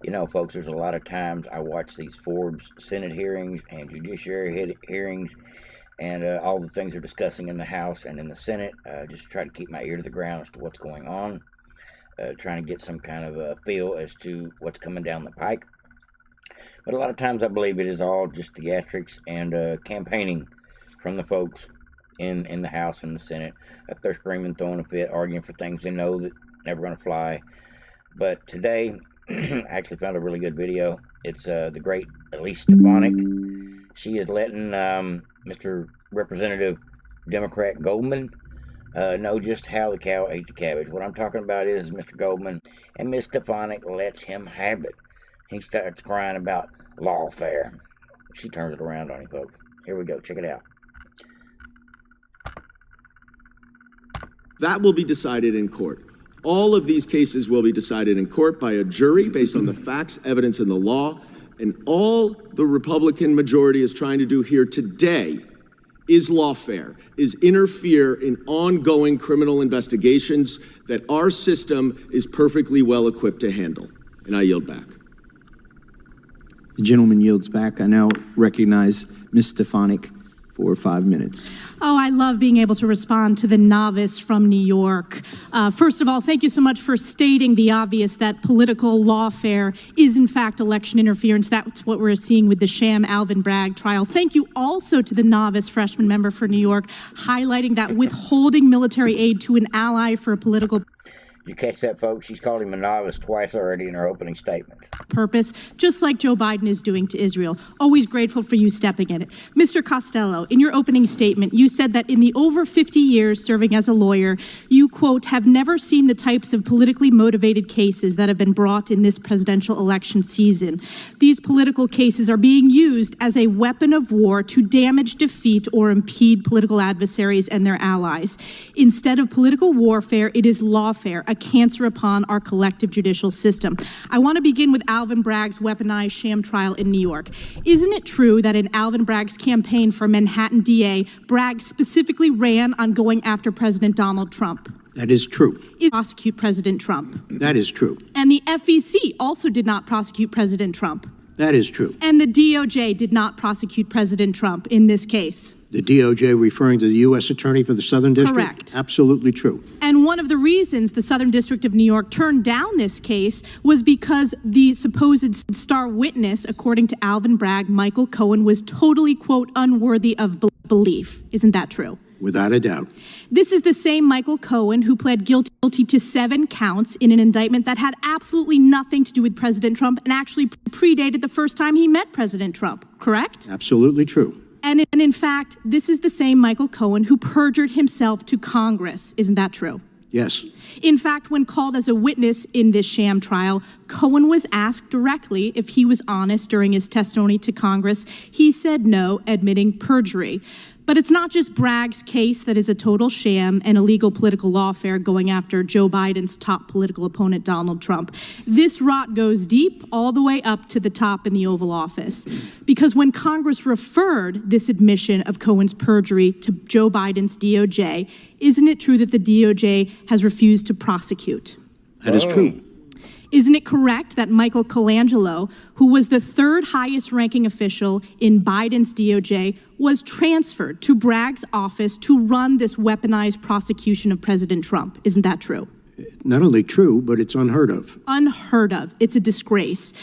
You know, folks, there's a lot of times I watch these Forbes Senate hearings and judiciary hearings and all the things they're discussing in the House and in the Senate, just to try to keep my ear to the ground as to what's going on, trying to get some kind of a feel as to what's coming down the pike. But a lot of times I believe it is all just theatrics and campaigning from the folks in the House and the Senate, up there screaming, throwing a fit, arguing for things they know that never going to fly. But today, I actually found a really good video. It's the great Elise Stefanik. She is letting Mr. Representative Democrat Goldman know just how the cow ate the cabbage. What I'm talking about is Mr. Goldman, and Miss Stefanik lets him have it. He starts crying about lawfare. She turns it around on him, folks. Here we go. Check it out. That will be decided in court. All of these cases will be decided in court by a jury based on the facts, evidence, and the law. And all the Republican majority is trying to do here today is lawfare, is interfere in ongoing criminal investigations that our system is perfectly well equipped to handle. And I yield back. The gentleman yields back. I now recognize Ms. Stefanik for 5 minutes. Oh, I love being able to respond to the novice from New York. First of all, thank you so much for stating the obvious that political lawfare is in fact election interference. That's what we're seeing with the sham Alvin Bragg trial. Thank you also to the novice freshman member for New York, highlighting that withholding military aid to an ally for a political You catch that, folks? She's called him a novice twice already in her opening statements. Purpose, just like Joe Biden is doing to Israel. Always grateful for you stepping in it. Mr. Costello, in your opening statement, you said that in the over 50 years serving as a lawyer, you, quote, have never seen the types of politically motivated cases that have been brought in this presidential election season. These political cases are being used as a weapon of war to damage, defeat, or impede political adversaries and their allies. Instead of political warfare, it is lawfare, a cancer upon our collective judicial system. I want to begin with Alvin Bragg's weaponized sham trial in New York. Isn't it true that in Alvin Bragg's campaign for Manhattan DA, Bragg specifically ran on going after President Donald Trump? That is true. Prosecute President Trump. That is true. And the FEC also did not prosecute President Trump. That is true. And the DOJ did not prosecute President Trump in this case. The DOJ referring to the U.S. Attorney for the Southern District? Correct. Absolutely true. And one of the reasons the Southern District of New York turned down this case was because the supposed star witness, according to Alvin Bragg, Michael Cohen, was totally, quote, unworthy of belief. Isn't that true? Without a doubt. This is the same Michael Cohen who pled guilty to 7 counts in an indictment that had absolutely nothing to do with President Trump and actually predated the first time he met President Trump, correct? Absolutely true. And in fact, this is the same Michael Cohen who perjured himself to Congress. Isn't that true? Yes. In fact, when called as a witness in this sham trial, Cohen was asked directly if he was honest during his testimony to Congress. He said no, admitting perjury. But it's not just Bragg's case that is a total sham and illegal political lawfare going after Joe Biden's top political opponent, Donald Trump. This rot goes deep all the way up to the top in the Oval Office. Because when Congress referred this admission of Cohen's perjury to Joe Biden's DOJ, isn't it true that the DOJ has refused to prosecute? That is true. Isn't it correct that Michael Colangelo, who was the 3rd highest ranking official in Biden's DOJ, was transferred to Bragg's office to run this weaponized prosecution of President Trump? Isn't that true? Not only true, but it's unheard of. Unheard of. It's a disgrace.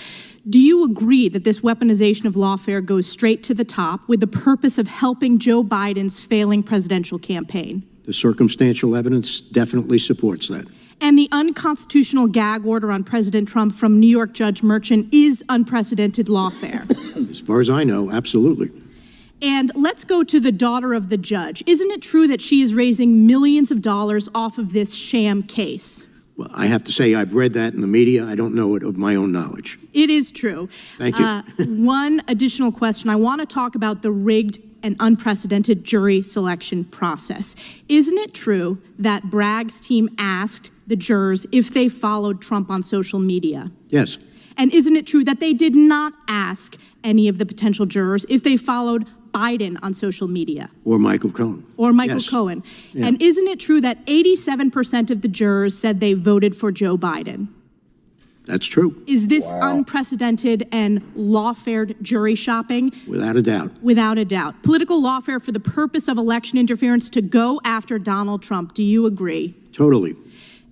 Do you agree that this weaponization of lawfare goes straight to the top with the purpose of helping Joe Biden's failing presidential campaign? The circumstantial evidence definitely supports that. And the unconstitutional gag order on President Trump from New York Judge Merchan is unprecedented lawfare. As far as I know, absolutely. And let's go to the daughter of the judge. Isn't it true that she is raising millions of dollars off of this sham case? Well, I have to say I've read that in the media. I don't know it of my own knowledge. It is true. Thank you. One additional question. I want to talk about the rigged and unprecedented jury selection process. Isn't it true that Bragg's team asked the jurors if they followed Trump on social media? Yes. And isn't it true that they did not ask any of the potential jurors if they followed Biden on social media? Or Michael Cohen. Or Michael Yes. Cohen. Yeah. And isn't it true that 87% of the jurors said they voted for Joe Biden? That's true, Is this Wow. unprecedented and lawfare jury shopping? without a doubt. Without a doubt. Political lawfare for the purpose of election interference to go after Donald Trump. Do you agree? Totally.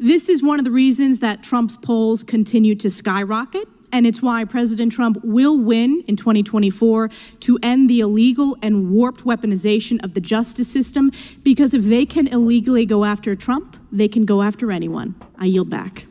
This is one of the reasons that Trump's polls continue to skyrocket, and it's why President Trump will win in 2024 to end the illegal and warped weaponization of the justice system, because if they can illegally go after Trump, they can go after anyone. I yield back.